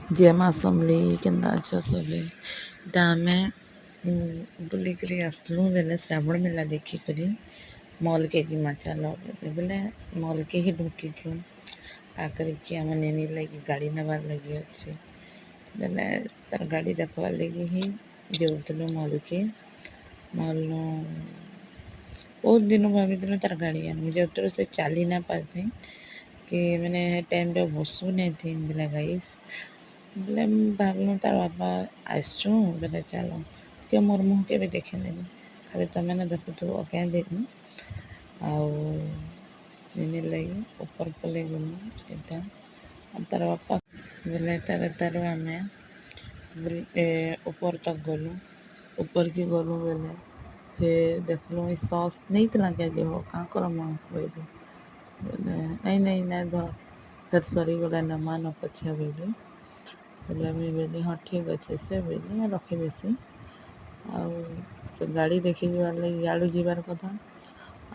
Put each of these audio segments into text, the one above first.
जय माँ समली केन्दा अଛ सभी डामे बुलिकरी आसलु बेले श्रावण मेला देखिकरी मॉल के की चल बेले मॉल के ही ढुकिलु का करके आम नेनी लगी गाड़ी नबार लगी अच्छे बेले तार गाड़ी देखवार लगी ही जाऊलु मॉल के मॉल बहुत दिन भाभी तार गाड़ी आनू जो से चली ना पाते कि मैंने टाइम रे बसु नहीं थी बेले गाइस बोले भाविलु तार बापा आसचु बोले चलो के मोर मुँह के भी देखे देनी खाली तुम मैंने देखु तो क्या देनी आउ लगी ऊपर पले गलु एटा तार बापा बोले तार आम ऊपर तक गलु ऊपर की गलु बोले फिर देखलु सस नहीं क्या जो हो कहाँ कर माँ बोले नहीं धर फिर सरी गला न मान पछा बोली बोले मुझे बोली हाँ ठीक अच्छे से बोली रखीदेसी आउ से गाड़ी देखी जार लगी याड़ू जीवार कथा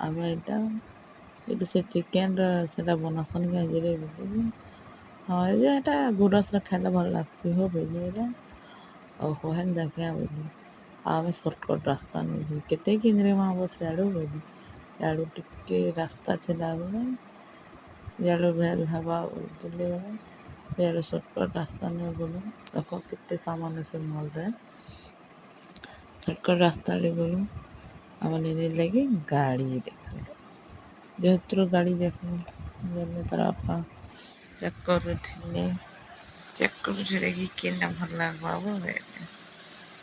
आम यहाँ से चिकेन रहा बनासन गाजे बोली हाँ ये गुरस खाइले भल लगती हो बोली और हेन देखा बोली आम सर्टकट रास्ता नहीं केते किन वहाँ बस याड़ू बोली याड़ू टिके रास्ता थिला बोले याड़ू भेल हवा बोले याड़ू सर्टकट रास्ता नहीं गलु देख केते सामान अच्छे मॉल रे सर्टकट रास्ता गलु आम नहीं लगी गाड़ी देखले जेहतर गाड़ी देखलु बोले तार बापा चेक कर कि केनटा भल लगवा बोले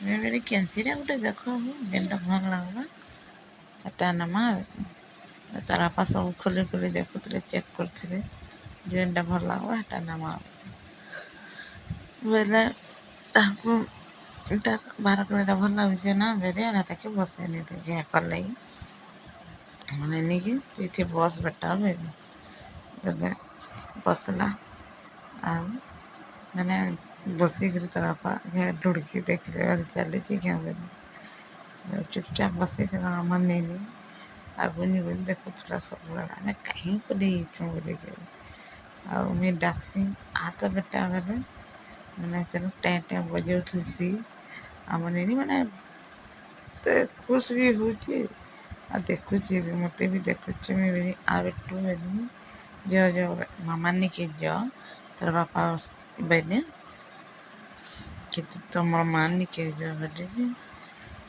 मैं कैंसी गोटे देख केनटा भल लगवा एटा नमा तार बापा सब खोली खोली देखुले चेक करते जेनटा भल लगवा एटा नमा बोले बाहर कलर भल लगे ना बेले ताके बसे नहीं थे कल लगी मैंने नहीं कि बस बेटा बोले बसला आ मैंने बसिक तार बापा ढुड़की देखले चलु कि क्या बोले चुपचाप बस आम नहीं आगु नहीं बोली देखुला सब आम कहीं को बोले आई डाकसी आ तो बेटा बोले मैंने से टें टें बजे उठी आम नहीं मैंने खुश भी हूँ देखुची भी मत भी देखुची मुझे आटू बोली जो जो मामा निके जो तार बापा बोले कि तुम माँ निके जो बोले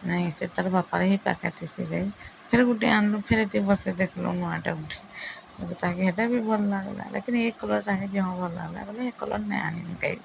नहीं से तार बापा ही पाखे थी से गई फिर गोटे आनलु फिर बसे देखल नुआटा गोटे ताकि भी भल लगला लेकिन एक कलर ताकि जो भल लगला बोले एक कलर नहीं आनी कहीं